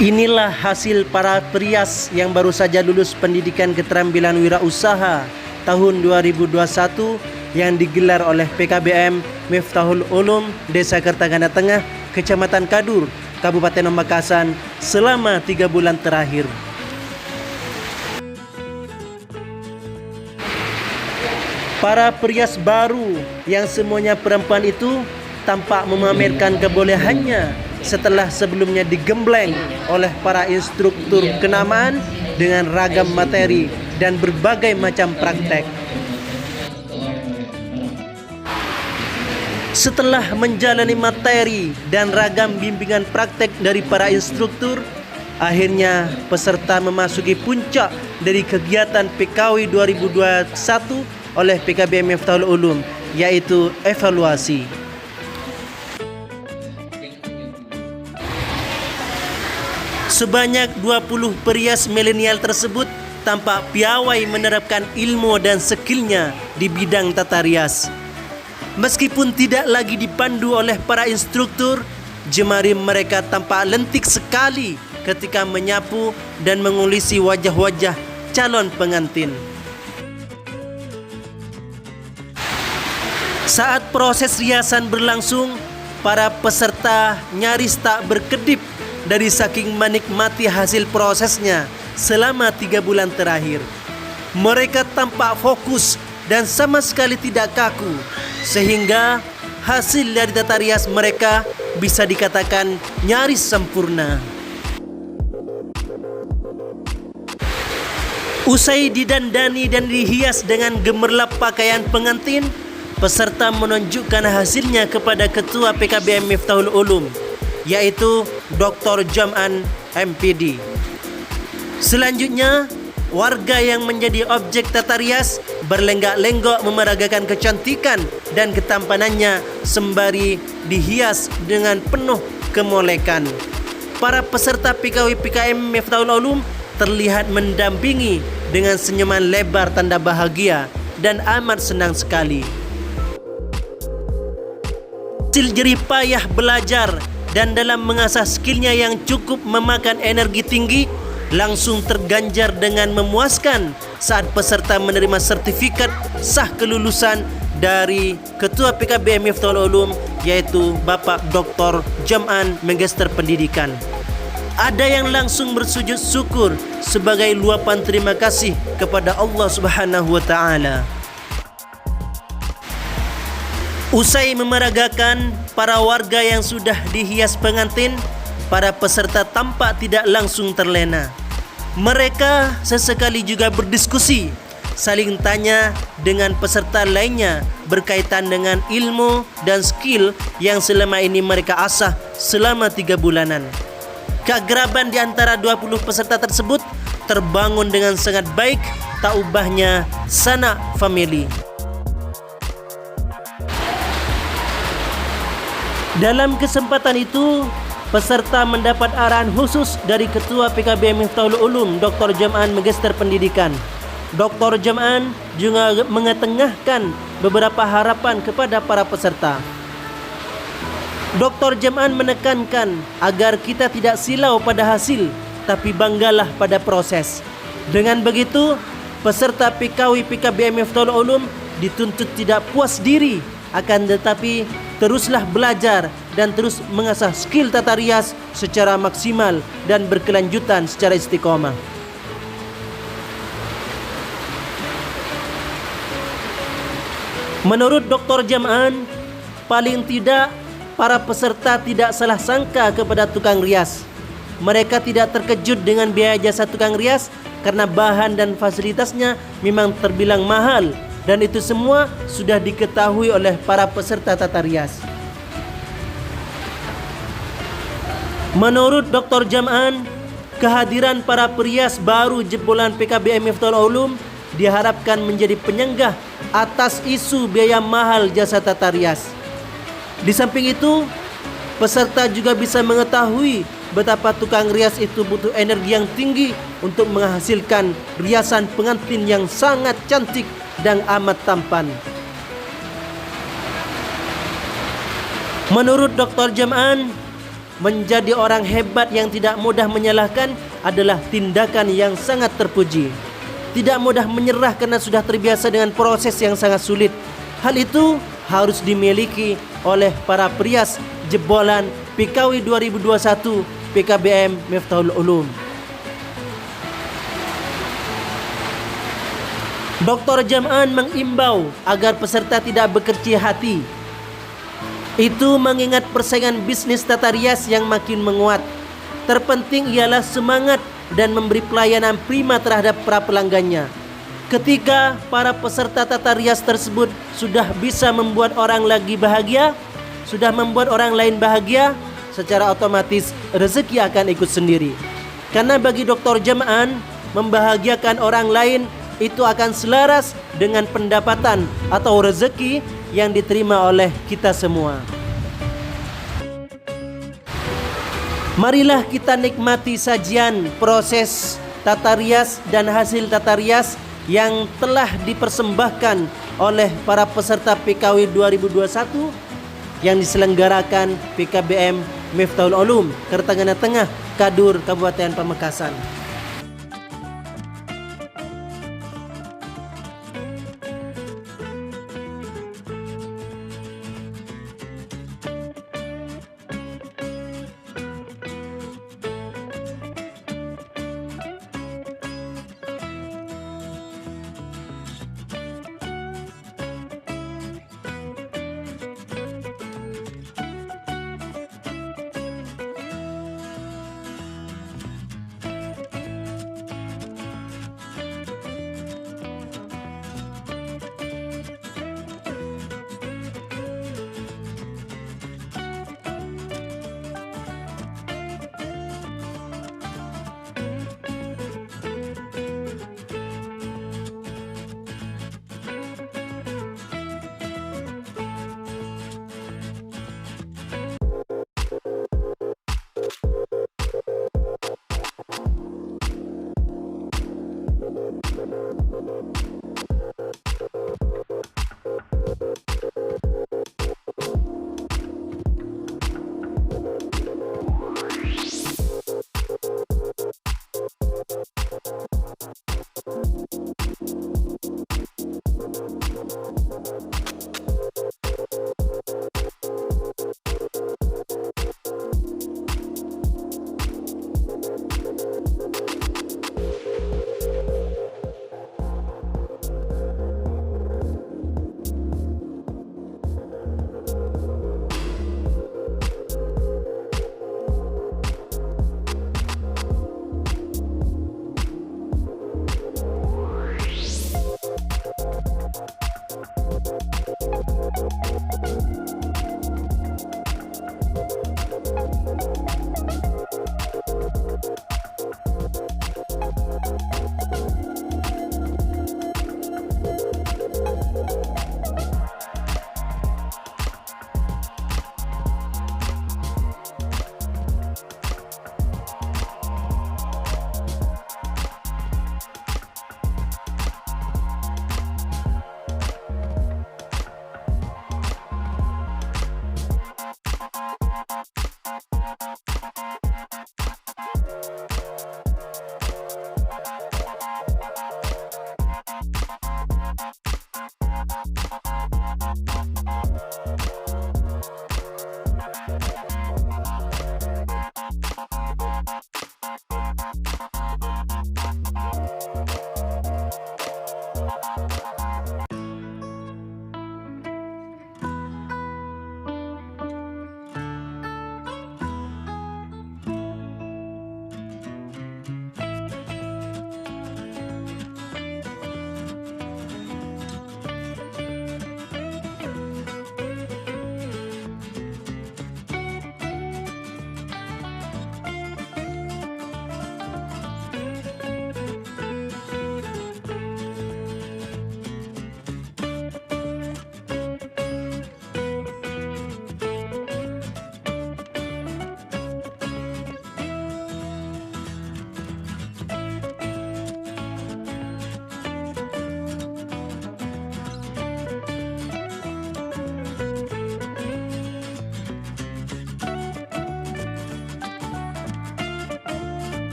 Inilah hasil para perias yang baru saja lulus pendidikan keterampilan wirausaha tahun 2021 yang digelar oleh PKBM Miftahul Ulum Desa Kertagana Tengah, Kecamatan Kadur, Kabupaten Pamekasan selama 3 bulan terakhir. Para perias baru yang semuanya perempuan itu tampak memamerkan kebolehannya setelah sebelumnya digembleng oleh para instruktur kenamaan dengan ragam materi dan berbagai macam praktek. Setelah menjalani materi dan ragam bimbingan praktek dari para instruktur, akhirnya peserta memasuki puncak dari kegiatan PKW 2021 oleh PKBM Miftahul Ulum, yaitu evaluasi. Sebanyak 20 perias milenial tersebut tampak piawai menerapkan ilmu dan skillnya di bidang tata rias. Meskipun tidak lagi dipandu oleh para instruktur, jemari mereka tampak lentik sekali ketika menyapu dan mengulisi wajah-wajah calon pengantin. Saat proses riasan berlangsung, para peserta nyaris tak berkedip dari saking menikmati hasil prosesnya selama 3 bulan terakhir. Mereka tampak fokus dan sama sekali tidak kaku, sehingga hasil dari tata rias mereka bisa dikatakan nyaris sempurna. Usai didandani dan dihias dengan gemerlap pakaian pengantin, peserta menunjukkan hasilnya kepada Ketua PKBM Miftahul Ulum, yaitu Dr. Jam'an MPD. Selanjutnya, warga yang menjadi objek tata rias berlenggak-lenggok memeragakan kecantikan dan ketampanannya sembari dihias dengan penuh kemolekan. Para peserta PKW PKM Miftahul Ulum terlihat mendampingi dengan senyuman lebar tanda bahagia dan amat senang sekali. Hasil jerih payah belajar dan dalam mengasah skillnya yang cukup memakan energi tinggi langsung terganjar dengan memuaskan saat peserta menerima sertifikat sah kelulusan dari Ketua PKBM Miftahul Ulum, yaitu Bapak Dr. Jam'an Magister Pendidikan. Ada yang langsung bersujud syukur sebagai luapan terima kasih kepada Allah Subhanahu wa taala. Usai memeragakan para warga yang sudah dihias pengantin, para peserta tampak tidak langsung terlena. Mereka sesekali juga berdiskusi, saling tanya dengan peserta lainnya berkaitan dengan ilmu dan skill yang selama ini mereka asah selama 3 bulanan. Keakraban di antara 20 peserta tersebut terbangun dengan sangat baik, tak ubahnya sanak famili. Dalam kesempatan itu, peserta mendapat arahan khusus dari Ketua PKBM Miftahul Ulum, Dr. Jam'an Magister Pendidikan. Dr. Jam'an juga mengetengahkan beberapa harapan kepada para peserta. Dr. Jam'an menekankan agar kita tidak silau pada hasil, tapi banggalah pada proses. Dengan begitu, peserta PKW PKBM Miftahul Ulum dituntut tidak puas diri, akan tetapi teruslah belajar dan terus mengasah skill tata rias secara maksimal dan berkelanjutan secara istiqomah. Menurut Dr. Jam'an, paling tidak para peserta tidak salah sangka kepada tukang rias. Mereka tidak terkejut dengan biaya jasa tukang rias karena bahan dan fasilitasnya memang terbilang mahal, dan itu semua sudah diketahui oleh para peserta tata rias. Menurut Dr. Jam'an, kehadiran para perias baru jebolan PKBM Miftahul Ulum diharapkan menjadi penyenggah atas isu biaya mahal jasa tata rias. Di samping itu, peserta juga bisa mengetahui betapa tukang rias itu butuh energi yang tinggi untuk menghasilkan riasan pengantin yang sangat cantik dan amat tampan. Menurut Dr. Jam'an, menjadi orang hebat yang tidak mudah menyalahkan adalah tindakan yang sangat terpuji. Tidak mudah menyerah karena sudah terbiasa dengan proses yang sangat sulit. Hal itu harus dimiliki oleh para perias jebolan PKW 2021 PKBM Miftahul Ulum. Dr. Jam'an mengimbau agar peserta tidak berkecil hati. Itu mengingat persaingan bisnis tata rias yang makin menguat. Terpenting ialah semangat dan memberi pelayanan prima terhadap para pelanggannya. Ketika para peserta tata rias tersebut sudah bisa membuat orang lagi bahagia, sudah membuat orang lain bahagia, secara otomatis rezeki akan ikut sendiri. Karena bagi Dr. Jam'an, membahagiakan orang lain itu akan selaras dengan pendapatan atau rezeki yang diterima oleh kita semua. Marilah kita nikmati sajian proses tata rias dan hasil tata rias yang telah dipersembahkan oleh para peserta PKW 2021 yang diselenggarakan PKBM Miftahul Ulum, Kertanegara Tengah, Kadur, Kabupaten Pamekasan.